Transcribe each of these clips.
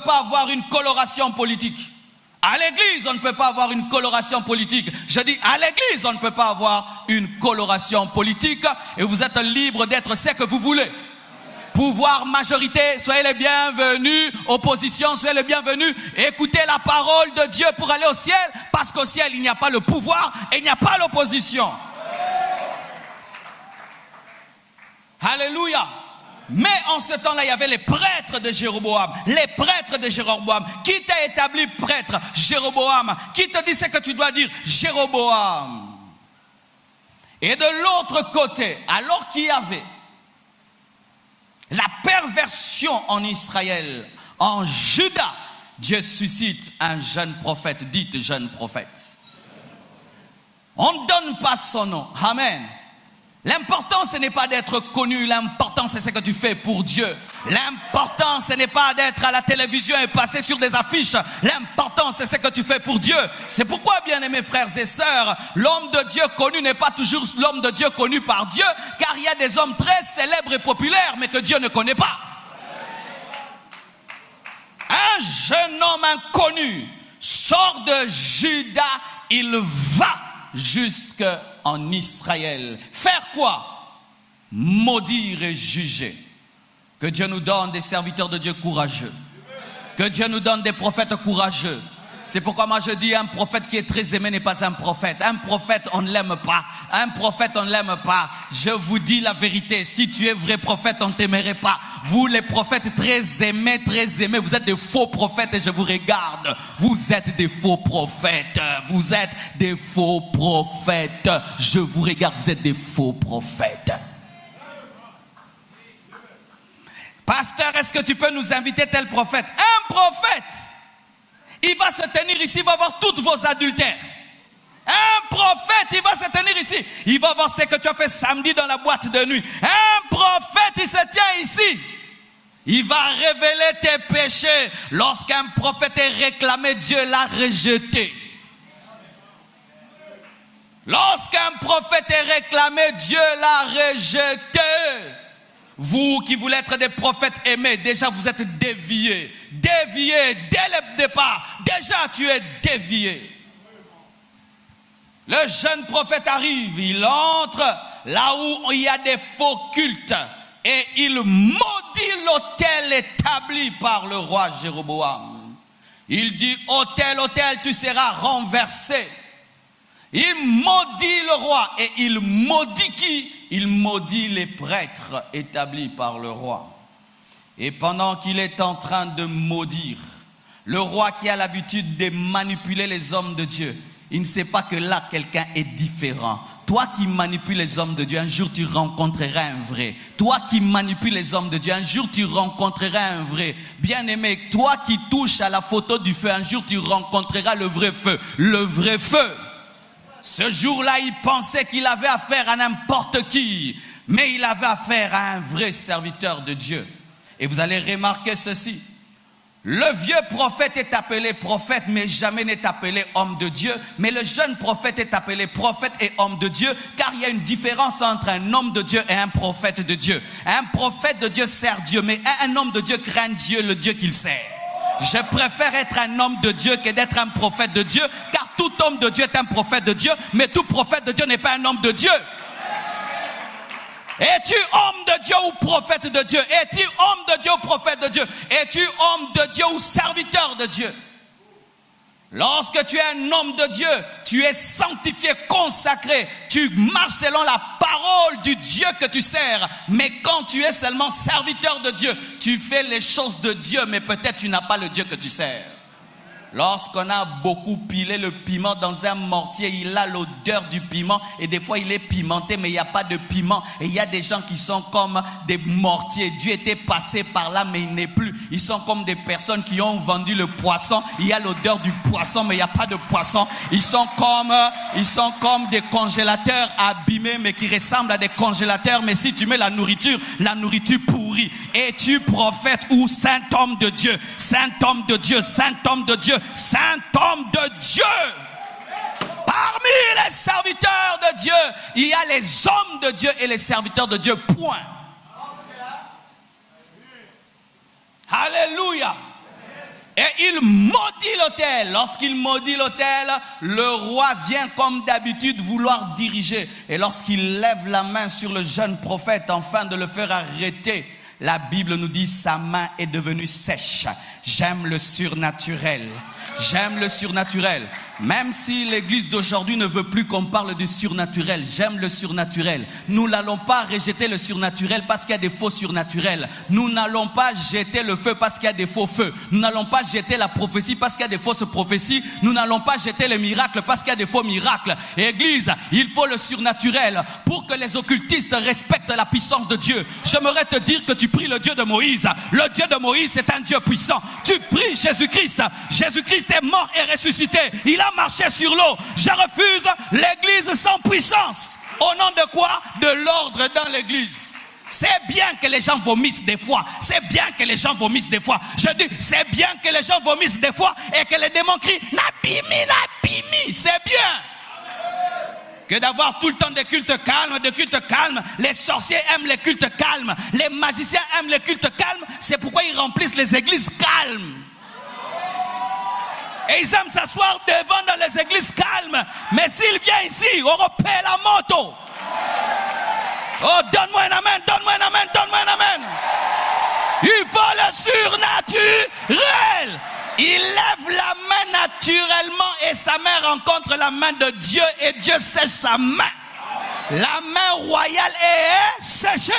pas avoir une coloration politique. À l'église, on ne peut pas avoir une coloration politique. Je dis, à l'église, on ne peut pas avoir une coloration politique. Et vous êtes libre d'être ce que vous voulez. Pouvoir, majorité, soyez les bienvenus. Opposition, soyez les bienvenus. Écoutez la parole de Dieu pour aller au ciel. Parce qu'au ciel, il n'y a pas le pouvoir et il n'y a pas l'opposition. Alléluia. Mais en ce temps-là, il y avait les prêtres de Jéroboam. Les prêtres de Jéroboam. Qui t'a établi prêtre? Jéroboam. Qui te dit ce que tu dois dire? Jéroboam. Et de l'autre côté, alors qu'il y avait la perversion en Israël, en Juda, Dieu suscite un jeune prophète, dites jeune prophète. On ne donne pas son nom. Amen. L'important, ce n'est pas d'être connu. L'important, c'est ce que tu fais pour Dieu. L'important, ce n'est pas d'être à la télévision et passer sur des affiches. L'important, c'est ce que tu fais pour Dieu. C'est pourquoi, bien-aimés frères et sœurs, l'homme de Dieu connu n'est pas toujours l'homme de Dieu connu par Dieu, car il y a des hommes très célèbres et populaires, mais que Dieu ne connaît pas. Un jeune homme inconnu sort de Juda, il va jusqu'en Israël. Faire quoi? Maudire et juger. Que Dieu nous donne des serviteurs de Dieu courageux. Que Dieu nous donne des prophètes courageux. C'est pourquoi moi je dis, un prophète qui est très aimé n'est pas un prophète. Un prophète, on ne l'aime pas. Un prophète, on ne l'aime pas. Je vous dis la vérité. Si tu es vrai prophète, on ne t'aimerait pas. Vous, les prophètes très aimés, vous êtes des faux prophètes et je vous regarde. Vous êtes des faux prophètes. Vous êtes des faux prophètes. Je vous regarde, vous êtes des faux prophètes. Pasteur, est-ce que tu peux nous inviter tel prophète? Un prophète, il va se tenir ici, il va voir toutes vos adultères. Un prophète, il va se tenir ici, il va voir ce que tu as fait samedi dans la boîte de nuit. Un prophète, il se tient ici, il va révéler tes péchés. Lorsqu'un prophète est réclamé, Dieu l'a rejeté. Lorsqu'un prophète est réclamé, Dieu l'a rejeté. Vous qui voulez être des prophètes aimés, déjà vous êtes déviés. Déviés dès le départ. Déjà tu es dévié. Le jeune prophète arrive, il entre là où il y a des faux cultes. Et il maudit l'autel établi par le roi Jéroboam. Il dit, autel, autel, tu seras renversé. Il maudit le roi et il maudit qui? Il maudit les prêtres établis par le roi. Et pendant qu'il est en train de maudire, le roi qui a l'habitude de manipuler les hommes de Dieu, il ne sait pas que là quelqu'un est différent. Toi qui manipules les hommes de Dieu, un jour tu rencontreras un vrai. Toi qui manipules les hommes de Dieu, un jour tu rencontreras un vrai. Bien-aimé, toi qui touches à la photo du feu, un jour tu rencontreras le vrai feu. Le vrai feu. Ce jour-là, il pensait qu'il avait affaire à n'importe qui, mais il avait affaire à un vrai serviteur de Dieu. Et vous allez remarquer ceci. Le vieux prophète est appelé prophète, mais jamais n'est appelé homme de Dieu. Mais le jeune prophète est appelé prophète et homme de Dieu, car il y a une différence entre un homme de Dieu et un prophète de Dieu. Un prophète de Dieu sert Dieu, mais un homme de Dieu craint Dieu, le Dieu qu'il sert. Je préfère être un homme de Dieu que d'être un prophète de Dieu, car tout homme de Dieu est un prophète de Dieu, mais tout prophète de Dieu n'est pas un homme de Dieu. Es-tu homme de Dieu ou prophète de Dieu? Es-tu homme de Dieu ou prophète de Dieu? Es-tu homme de Dieu ou serviteur de Dieu? Lorsque tu es un homme de Dieu, tu es sanctifié, consacré, tu marches selon la parole du Dieu que tu sers. Mais quand tu es seulement serviteur de Dieu, tu fais les choses de Dieu, mais peut-être tu n'as pas le Dieu que tu sers. Lorsqu'on a beaucoup pilé le piment dans un mortier, il a l'odeur du piment et des fois il est pimenté mais il n'y a pas de piment. Et il y a des gens qui sont comme des mortiers. Dieu était passé par là mais il n'est plus. Ils sont comme des personnes qui ont vendu le poisson. Il y a l'odeur du poisson mais il n'y a pas de poisson. Ils sont comme des congélateurs abîmés mais qui ressemblent à des congélateurs. Mais si tu mets la nourriture pourrit. Es-tu prophète ou saint homme de Dieu? Saint homme de Dieu, saint homme de Dieu. Saint homme de Dieu. Parmi les serviteurs de Dieu, il y a les hommes de Dieu et les serviteurs de Dieu. Point. Alléluia. Et il maudit l'autel. Lorsqu'il maudit l'autel, le roi vient comme d'habitude vouloir diriger. Et lorsqu'il lève la main sur le jeune prophète afin de le faire arrêter, la Bible nous dit sa main est devenue sèche. J'aime le surnaturel. J'aime le surnaturel. Même si l'église d'aujourd'hui ne veut plus qu'on parle du surnaturel, j'aime le surnaturel. Nous n'allons pas rejeter le surnaturel parce qu'il y a des faux surnaturels. Nous n'allons pas jeter le feu parce qu'il y a des faux feux. Nous n'allons pas jeter la prophétie parce qu'il y a des fausses prophéties. Nous n'allons pas jeter les miracles parce qu'il y a des faux miracles. Église, il faut le surnaturel pour que les occultistes respectent la puissance de Dieu. J'aimerais te dire que tu pries le Dieu de Moïse. Le Dieu de Moïse est un Dieu puissant. Tu pries Jésus-Christ. Jésus-Christ est mort et ressuscité. Il a marché sur l'eau. Je refuse l'église sans puissance. Au nom de quoi? De l'ordre dans l'église. C'est bien que les gens vomissent des fois. C'est bien que les gens vomissent des fois. Je dis, c'est bien que les gens vomissent des fois et que les démons crient Nabimi, Nabimi. C'est bien. Que d'avoir tout le temps des cultes calmes, Les sorciers aiment les cultes calmes. Les magiciens aiment les cultes calmes. C'est pourquoi ils remplissent les églises calmes. Et ils aiment s'asseoir devant dans les églises calmes. Mais s'il vient ici, on repère la moto. Oh, donne-moi un amen, donne-moi un amen, donne-moi un amen. Il faut le surnaturel. Il lève la main naturellement et sa main rencontre la main de Dieu et Dieu sèche sa main. La main royale est séchée.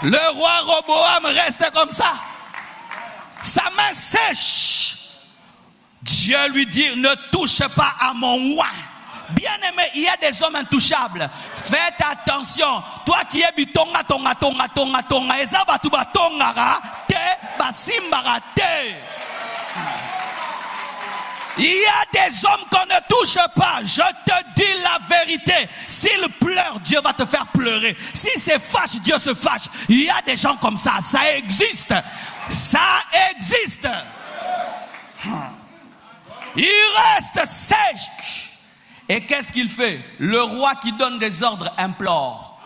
Le roi Roboam reste comme ça. Sa main sèche. Dieu lui dit, ne touche pas à mon roi. Bien aimé, il y a des hommes intouchables. Faites attention. Toi qui es bitonga, tonga, tonga, tonga, tonga. Ezaba tuba tongara, te, basimbara, te. Il y a des hommes qu'on ne touche pas. Je te dis la vérité. S'il pleure, Dieu va te faire pleurer. S'il se fâche, Dieu se fâche. Il y a des gens comme ça. Ça existe. Ça existe. Il reste sèche. Et qu'est-ce qu'il fait? Le roi qui donne des ordres implore.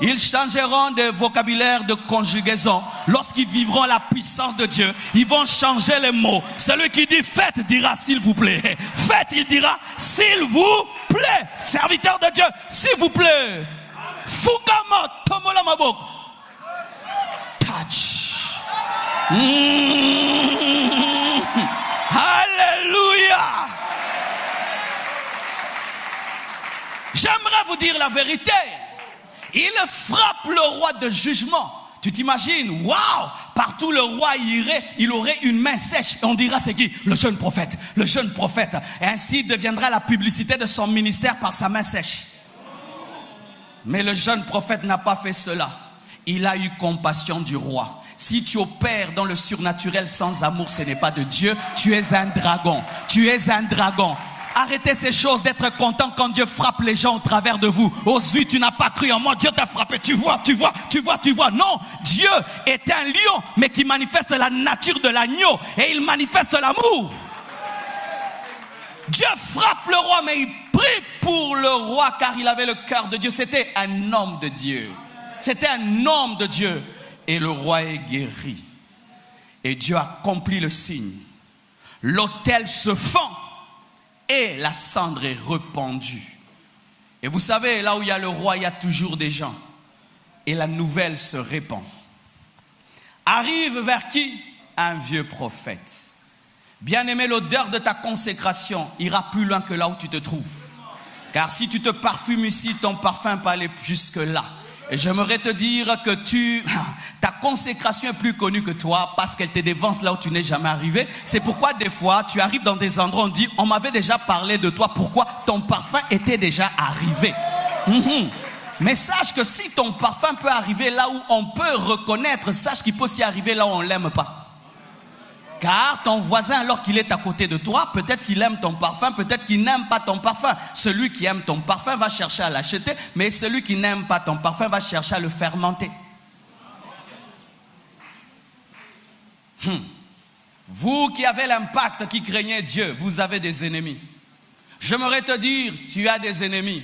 Ils changeront de vocabulaire, de conjugaison. Lorsqu'ils vivront la puissance de Dieu, ils vont changer les mots. Celui qui dit faites dira s'il vous plaît. Faites, il dira s'il vous plaît. Serviteur de Dieu, s'il vous plaît. Fukama tomola maboko. Touch. Alléluia. J'aimerais vous dire la vérité. Il frappe le roi de jugement. Tu t'imagines, waouh, partout le roi irait, il aurait une main sèche. Et on dira c'est qui? Le jeune prophète. Le jeune prophète. Et ainsi deviendra la publicité de son ministère par sa main sèche. Mais le jeune prophète n'a pas fait cela. Il a eu compassion du roi. Si tu opères dans le surnaturel sans amour, ce n'est pas de Dieu. Tu es un dragon. Tu es un dragon. Arrêtez ces choses d'être content quand Dieu frappe les gens au travers de vous. Oh zut, tu n'as pas cru en moi, Dieu t'a frappé. Tu vois. Non, Dieu est un lion, mais qui manifeste la nature de l'agneau. Et il manifeste l'amour. Dieu frappe le roi, mais il prie pour le roi car il avait le cœur de Dieu. C'était un homme de Dieu. C'était un homme de Dieu. Et le roi est guéri. Et Dieu accomplit le signe. L'autel se fend. Et la cendre est répandue. Et vous savez, là où il y a le roi, il y a toujours des gens. Et la nouvelle se répand. Arrive vers qui? Un vieux prophète. Bien-aimé, l'odeur de ta consécration ira plus loin que là où tu te trouves. Car si tu te parfumes ici, ton parfum peut aller jusque là. Et j'aimerais te dire que ta consécration est plus connue que toi parce qu'elle te dévance là où tu n'es jamais arrivé. C'est pourquoi des fois tu arrives dans des endroits où on dit on m'avait déjà parlé de toi. Pourquoi? Ton parfum était déjà arrivé. Mais sache que si ton parfum peut arriver là où on peut reconnaître, sache qu'il peut s'y arriver là où on ne l'aime pas. Car ton voisin, alors qu'il est à côté de toi, peut-être qu'il aime ton parfum, peut-être qu'il n'aime pas ton parfum. Celui qui aime ton parfum va chercher à l'acheter, mais celui qui n'aime pas ton parfum va chercher à le fermenter. Vous qui avez l'impact, qui craignez Dieu, vous avez des ennemis. J'aimerais te dire, tu as des ennemis,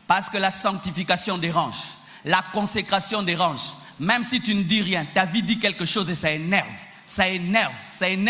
parce que la sanctification dérange, la consécration dérange. Même si tu ne dis rien, ta vie dit quelque chose et ça énerve. Ça énerve, ça énerve.